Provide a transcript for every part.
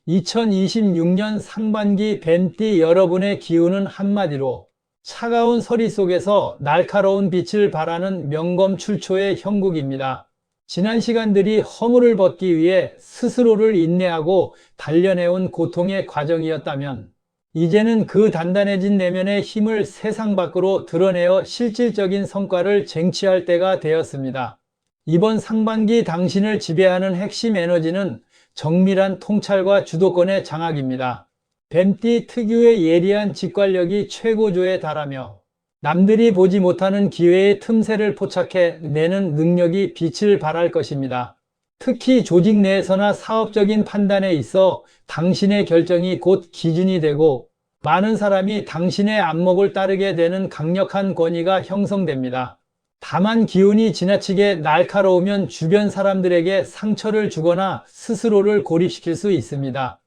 2026년 상반기 뱀띠 여러분의 기운은 한마디로 차가운 서리 속에서 날카로운 빛을 발하는 명검출초의 형국입니다. 지난 시간들이 허물을 벗기 위해 스스로를 인내하고 단련해온 고통의 과정이었다면 이제는 그 단단해진 내면의 힘을 세상 밖으로 드러내어 실질적인 성과를 쟁취할 때가 되었습니다. 이번 상반기 당신을 지배하는 핵심 에너지는 정밀한 통찰과 주도권의 장악입니다. 뱀띠 특유의 예리한 직관력이 최고조에 달하며 남들이 보지 못하는 기회의 틈새를 포착해 내는 능력이 빛을 발할 것입니다. 특히 조직 내에서나 사업적인 판단에 있어 당신의 결정이 곧 기준이 되고 많은 사람이 당신의 안목을 따르게 되는 강력한 권위가 형성됩니다. 다만 기운이 지나치게 날카로우면 주변 사람들에게 상처를 주거나 스스로를 고립시킬 수 있습니다.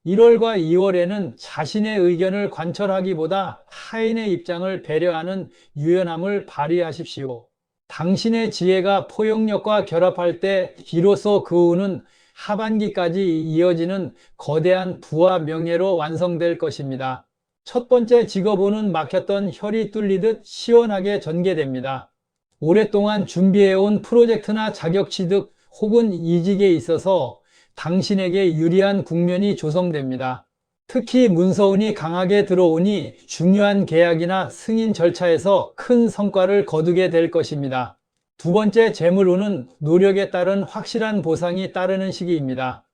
1월과 2월에는 자신의 의견을 관철하기보다 타인의 입장을 배려하는 유연함을 발휘하십시오. 당신의 지혜가 포용력과 결합할 때 비로소 그 후는 하반기까지 이어지는 거대한 부와 명예로 완성될 것입니다. 첫 번째 직업운은 막혔던 혈이 뚫리듯 시원하게 전개됩니다. 오랫동안 준비해온 프로젝트나 자격 취득 혹은 이직에 있어서 당신에게 유리한 국면이 조성됩니다. 특히 문서운이 강하게 들어오니 중요한 계약이나 승인 절차에서 큰 성과를 거두게 될 것입니다. 두 번째 재물운은 노력에 따른 확실한 보상이 따르는 시기입니다.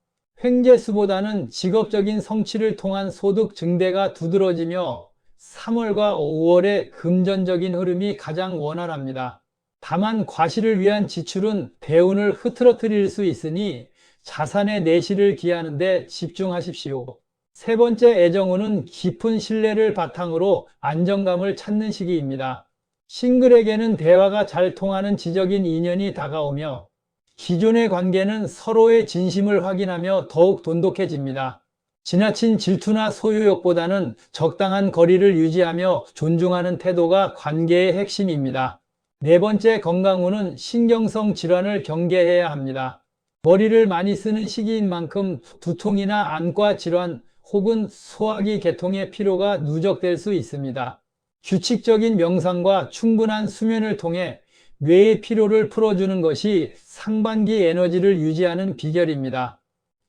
횡재수보다는 직업적인 성취를 통한 소득 증대가 두드러지며 3월과 5월의 금전적인 흐름이 가장 원활합니다. 다만 과실을 위한 지출은 대운을 흐트러뜨릴 수 있으니 자산의 내실을 기하는 데 집중하십시오. 세 번째 애정운은 깊은 신뢰를 바탕으로 안정감을 찾는 시기입니다. 싱글에게는 대화가 잘 통하는 지적인 인연이 다가오며 기존의 관계는 서로의 진심을 확인하며 더욱 돈독해집니다. 지나친 질투나 소유욕보다는 적당한 거리를 유지하며 존중하는 태도가 관계의 핵심입니다. 네 번째 건강운은 신경성 질환을 경계해야 합니다. 머리를 많이 쓰는 시기인 만큼 두통이나 안과 질환 혹은 소화기 계통의 피로가 누적될 수 있습니다. 규칙적인 명상과 충분한 수면을 통해 뇌의 피로를 풀어주는 것이 상반기 에너지를 유지하는 비결입니다.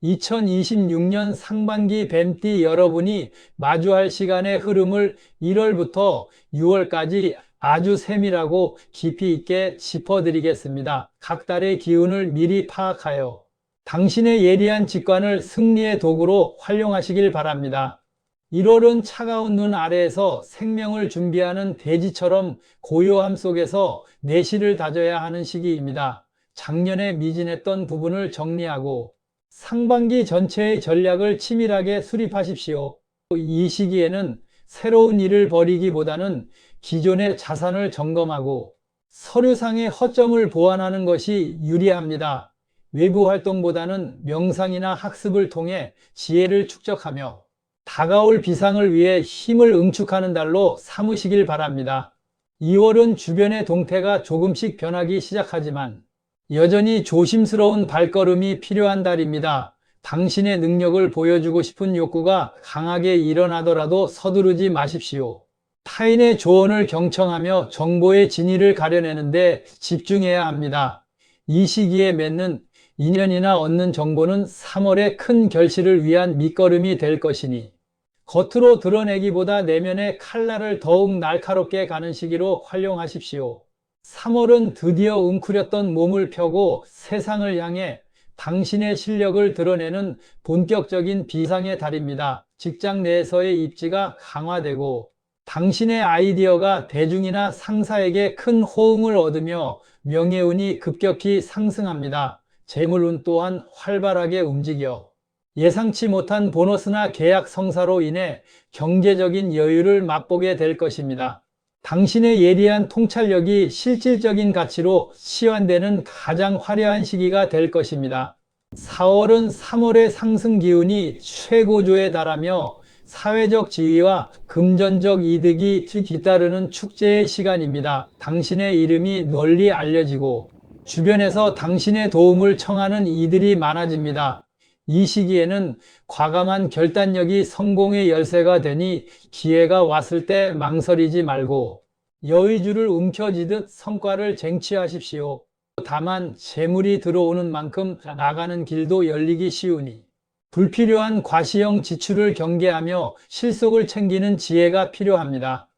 2026년 상반기 뱀띠 여러분이 마주할 시간의 흐름을 1월부터 6월까지 아주 세밀하고 깊이 있게 짚어드리겠습니다. 각 달의 기운을 미리 파악하여 당신의 예리한 직관을 승리의 도구로 활용하시길 바랍니다. 1월은 차가운 눈 아래에서 생명을 준비하는 대지처럼 고요함 속에서 내실을 다져야 하는 시기입니다. 작년에 미진했던 부분을 정리하고 상반기 전체의 전략을 치밀하게 수립하십시오. 이 시기에는 새로운 일을 벌이기보다는 기존의 자산을 점검하고 서류상의 허점을 보완하는 것이 유리합니다. 외부 활동보다는 명상이나 학습을 통해 지혜를 축적하며 다가올 비상을 위해 힘을 응축하는 달로 삼으시길 바랍니다. 2월은 주변의 동태가 조금씩 변하기 시작하지만 여전히 조심스러운 발걸음이 필요한 달입니다. 당신의 능력을 보여주고 싶은 욕구가 강하게 일어나더라도 서두르지 마십시오. 타인의 조언을 경청하며 정보의 진위를 가려내는데 집중해야 합니다. 이 시기에 맺는 인연이나 얻는 정보는 3월의 큰 결실을 위한 밑거름이 될 것이니 겉으로 드러내기보다 내면의 칼날을 더욱 날카롭게 가는 시기로 활용하십시오. 3월은 드디어 웅크렸던 몸을 펴고 세상을 향해 당신의 실력을 드러내는 본격적인 비상의 달입니다. 직장 내에서의 입지가 강화되고 당신의 아이디어가 대중이나 상사에게 큰 호응을 얻으며 명예운이 급격히 상승합니다. 재물운 또한 활발하게 움직여 예상치 못한 보너스나 계약 성사로 인해 경제적인 여유를 맛보게 될 것입니다. 당신의 예리한 통찰력이 실질적인 가치로 시환되는 가장 화려한 시기가 될 것입니다. 4월은 3월의 상승 기운이 최고조에 달하며 사회적 지위와 금전적 이득이 뒤따르는 축제의 시간입니다. 당신의 이름이 널리 알려지고 주변에서 당신의 도움을 청하는 이들이 많아집니다. 이 시기에는 과감한 결단력이 성공의 열쇠가 되니 기회가 왔을 때 망설이지 말고 여의주를 움켜쥐듯 성과를 쟁취하십시오. 다만 재물이 들어오는 만큼 나가는 길도 열리기 쉬우니 불필요한 과시형 지출을 경계하며 실속을 챙기는 지혜가 필요합니다.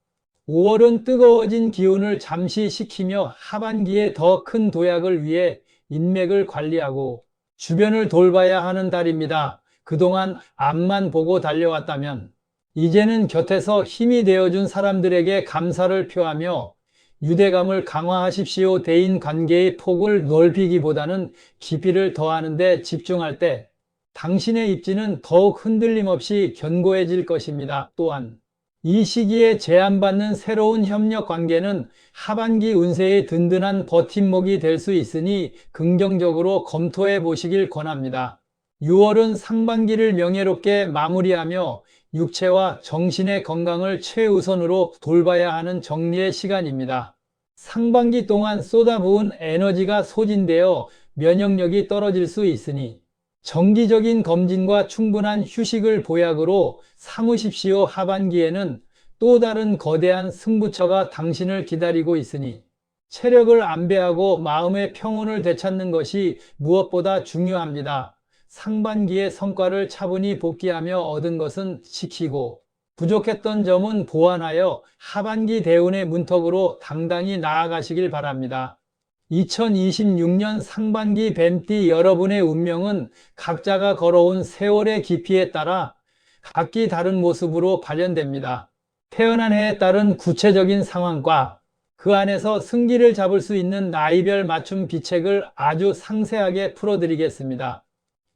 5월은 뜨거워진 기운을 잠시 식히며 하반기에 더 큰 도약을 위해 인맥을 관리하고 주변을 돌봐야 하는 달입니다. 그동안 앞만 보고 달려왔다면 이제는 곁에서 힘이 되어준 사람들에게 감사를 표하며 유대감을 강화하십시오. 대인 관계의 폭을 넓히기보다는 깊이를 더하는 데 집중할 때 당신의 입지는 더욱 흔들림 없이 견고해질 것입니다. 또한 이 시기에 제안받는 새로운 협력 관계는 하반기 운세의 든든한 버팀목이 될 수 있으니 긍정적으로 검토해 보시길 권합니다. 6월은 상반기를 명예롭게 마무리하며 육체와 정신의 건강을 최우선으로 돌봐야 하는 정리의 시간입니다. 상반기 동안 쏟아부은 에너지가 소진되어 면역력이 떨어질 수 있으니 정기적인 검진과 충분한 휴식을 보약으로 삼으십시오. 하반기에는 또 다른 거대한 승부처가 당신을 기다리고 있으니 체력을 안배하고 마음의 평온을 되찾는 것이 무엇보다 중요합니다. 상반기의 성과를 차분히 복귀하며 얻은 것은 지키고 부족했던 점은 보완하여 하반기 대운의 문턱으로 당당히 나아가시길 바랍니다. 2026년 상반기 뱀띠 여러분의 운명은 각자가 걸어온 세월의 깊이에 따라 각기 다른 모습으로 발현됩니다. 태어난 해에 따른 구체적인 상황과 그 안에서 승기를 잡을 수 있는 나이별 맞춤 비책을 아주 상세하게 풀어드리겠습니다.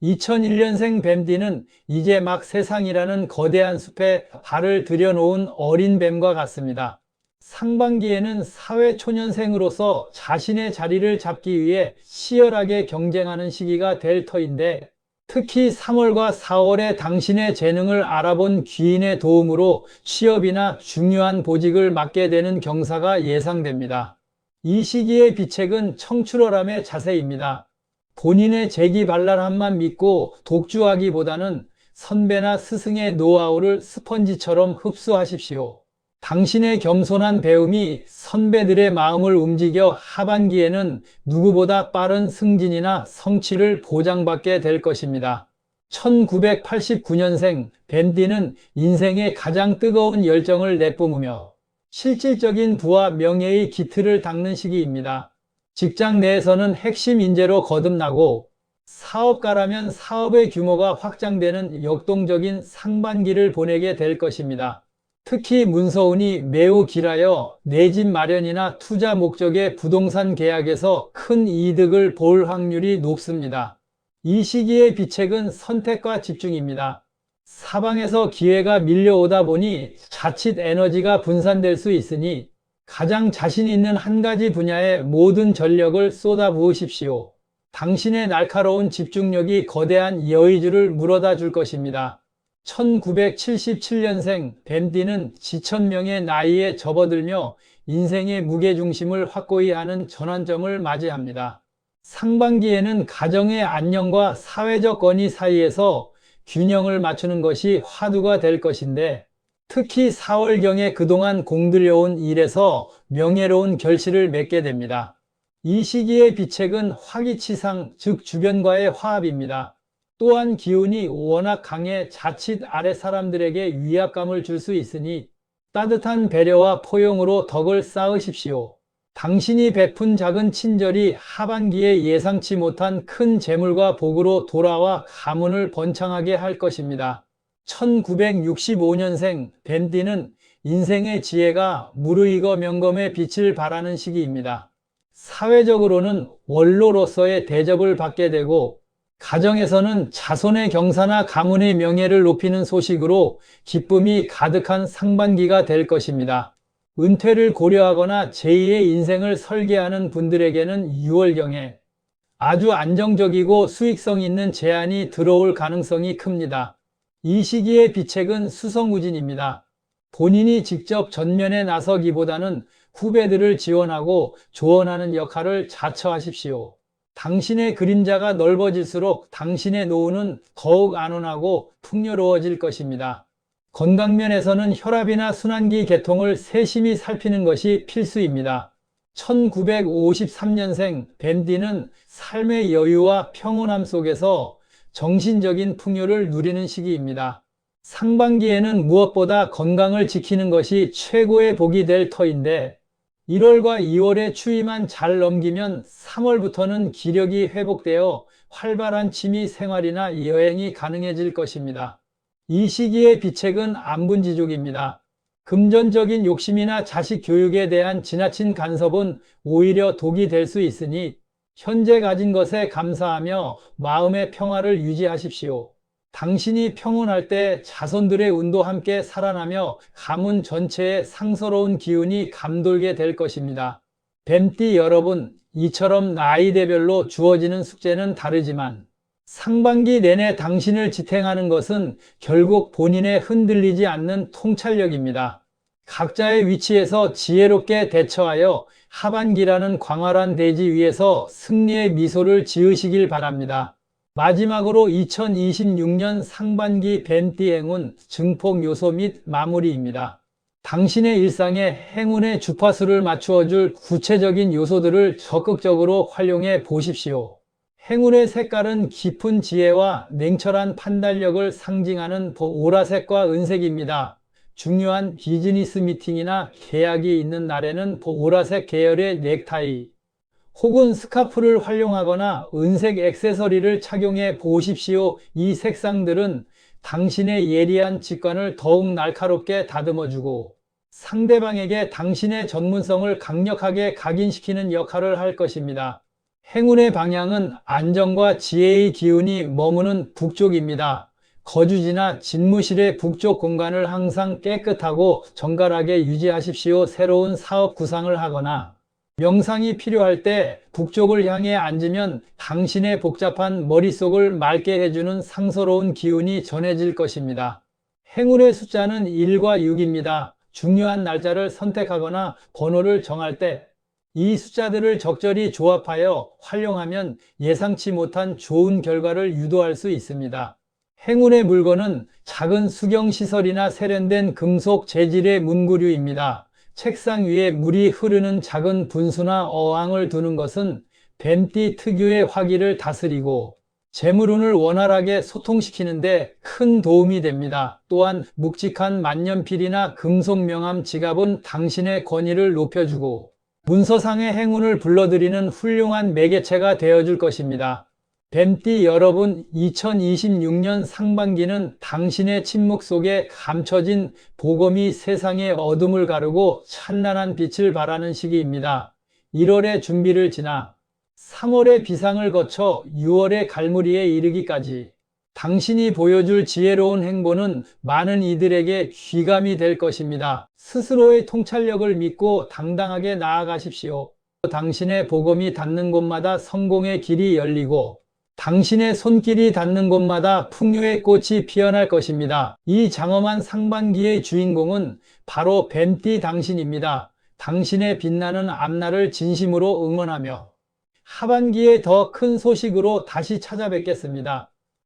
2001년생 뱀띠는 이제 막 세상이라는 거대한 숲에 발을 들여놓은 어린 뱀과 같습니다. 상반기에는 사회초년생으로서 자신의 자리를 잡기 위해 치열하게 경쟁하는 시기가 될 터인데 특히 3월과 4월에 당신의 재능을 알아본 귀인의 도움으로 취업이나 중요한 보직을 맡게 되는 경사가 예상됩니다. 이 시기의 비책은 청출어람의 자세입니다. 본인의 재기발랄함만 믿고 독주하기보다는 선배나 스승의 노하우를 스펀지처럼 흡수하십시오. 당신의 겸손한 배움이 선배들의 마음을 움직여 하반기에는 누구보다 빠른 승진이나 성취를 보장받게 될 것입니다. 1989년생 뱀띠는 인생의 가장 뜨거운 열정을 내뿜으며 실질적인 부와 명예의 기틀을 닦는 시기입니다. 직장 내에서는 핵심 인재로 거듭나고 사업가라면 사업의 규모가 확장되는 역동적인 상반기를 보내게 될 것입니다. 특히 문서운이 매우 길하여 내 집 마련이나 투자 목적의 부동산 계약에서 큰 이득을 볼 확률이 높습니다. 이 시기의 비책은 선택과 집중입니다. 사방에서 기회가 밀려오다 보니 자칫 에너지가 분산될 수 있으니 가장 자신 있는 한 가지 분야에 모든 전력을 쏟아부으십시오. 당신의 날카로운 집중력이 거대한 여의주를 물어다 줄 것입니다. 1977년생 뱀띠는 지천명의 나이에 접어들며 인생의 무게중심을 확고히 하는 전환점을 맞이합니다. 상반기에는 가정의 안녕과 사회적 권위 사이에서 균형을 맞추는 것이 화두가 될 것인데 특히 4월경에 그동안 공들여온 일에서 명예로운 결실을 맺게 됩니다. 이 시기의 비책은 화기치상, 즉 주변과의 화합입니다. 또한 기운이 워낙 강해 자칫 아래 사람들에게 위압감을 줄 수 있으니 따뜻한 배려와 포용으로 덕을 쌓으십시오. 당신이 베푼 작은 친절이 하반기에 예상치 못한 큰 재물과 복으로 돌아와 가문을 번창하게 할 것입니다. 1965년생 뱀띠는 인생의 지혜가 무르익어 명검의 빛을 발하는 시기입니다. 사회적으로는 원로로서의 대접을 받게 되고 가정에서는 자손의 경사나 가문의 명예를 높이는 소식으로 기쁨이 가득한 상반기가 될 것입니다. 은퇴를 고려하거나 제2의 인생을 설계하는 분들에게는 6월경에 아주 안정적이고 수익성 있는 제안이 들어올 가능성이 큽니다. 이 시기의 비책은 수성우진입니다. 본인이 직접 전면에 나서기보다는 후배들을 지원하고 조언하는 역할을 자처하십시오. 당신의 그림자가 넓어질수록 당신의 노후는 더욱 안온하고 풍요로워질 것입니다. 건강면에서는 혈압이나 순환기 계통을 세심히 살피는 것이 필수입니다. 1953년생 뱀띠는 삶의 여유와 평온함 속에서 정신적인 풍요를 누리는 시기입니다. 상반기에는 무엇보다 건강을 지키는 것이 최고의 복이 될 터인데 1월과 2월의 추위만 잘 넘기면 3월부터는 기력이 회복되어 활발한 취미 생활이나 여행이 가능해질 것입니다. 이 시기의 비책은 안분지족입니다. 금전적인 욕심이나 자식 교육에 대한 지나친 간섭은 오히려 독이 될 수 있으니 현재 가진 것에 감사하며 마음의 평화를 유지하십시오. 당신이 평온할 때 자손들의 운도 함께 살아나며 가문 전체에 상서로운 기운이 감돌게 될 것입니다. 뱀띠 여러분, 이처럼 나이대별로 주어지는 숙제는 다르지만 상반기 내내 당신을 지탱하는 것은 결국 본인의 흔들리지 않는 통찰력입니다. 각자의 위치에서 지혜롭게 대처하여 하반기라는 광활한 대지 위에서 승리의 미소를 지으시길 바랍니다. 마지막으로 2026년 상반기 뱀띠 행운 증폭 요소 및 마무리입니다. 당신의 일상에 행운의 주파수를 맞추어줄 구체적인 요소들을 적극적으로 활용해 보십시오. 행운의 색깔은 깊은 지혜와 냉철한 판단력을 상징하는 보라색과 은색입니다. 중요한 비즈니스 미팅이나 계약이 있는 날에는 보라색 계열의 넥타이 혹은 스카프를 활용하거나 은색 액세서리를 착용해 보십시오. 이 색상들은 당신의 예리한 직관을 더욱 날카롭게 다듬어주고 상대방에게 당신의 전문성을 강력하게 각인시키는 역할을 할 것입니다. 행운의 방향은 안정과 지혜의 기운이 머무는 북쪽입니다. 거주지나 집무실의 북쪽 공간을 항상 깨끗하고 정갈하게 유지하십시오. 새로운 사업 구상을 하거나 명상이 필요할 때 북쪽을 향해 앉으면 당신의 복잡한 머릿속을 맑게 해주는 상서로운 기운이 전해질 것입니다. 행운의 숫자는 1과 6입니다. 중요한 날짜를 선택하거나 번호를 정할 때 이 숫자들을 적절히 조합하여 활용하면 예상치 못한 좋은 결과를 유도할 수 있습니다. 행운의 물건은 작은 수경시설이나 세련된 금속 재질의 문구류입니다. 책상 위에 물이 흐르는 작은 분수나 어항을 두는 것은 뱀띠 특유의 화기를 다스리고 재물운을 원활하게 소통시키는데 큰 도움이 됩니다. 또한 묵직한 만년필이나 금속 명암 지갑은 당신의 권위를 높여주고 문서상의 행운을 불러들이는 훌륭한 매개체가 되어줄 것입니다. 뱀띠 여러분, 2026년 상반기는 당신의 침묵 속에 감춰진 복음이 세상의 어둠을 가르고 찬란한 빛을 발하는 시기입니다. 1월의 준비를 지나 3월의 비상을 거쳐 6월의 갈무리에 이르기까지 당신이 보여줄 지혜로운 행보는 많은 이들에게 귀감이 될 것입니다. 스스로의 통찰력을 믿고 당당하게 나아가십시오. 당신의 복음이 닿는 곳마다 성공의 길이 열리고 당신의 손길이 닿는 곳마다 풍요의 꽃이 피어날 것입니다. 이 장엄한 상반기의 주인공은 바로 뱀띠 당신입니다. 당신의 빛나는 앞날을 진심으로 응원하며 하반기에 더 큰 소식으로 다시 찾아뵙겠습니다.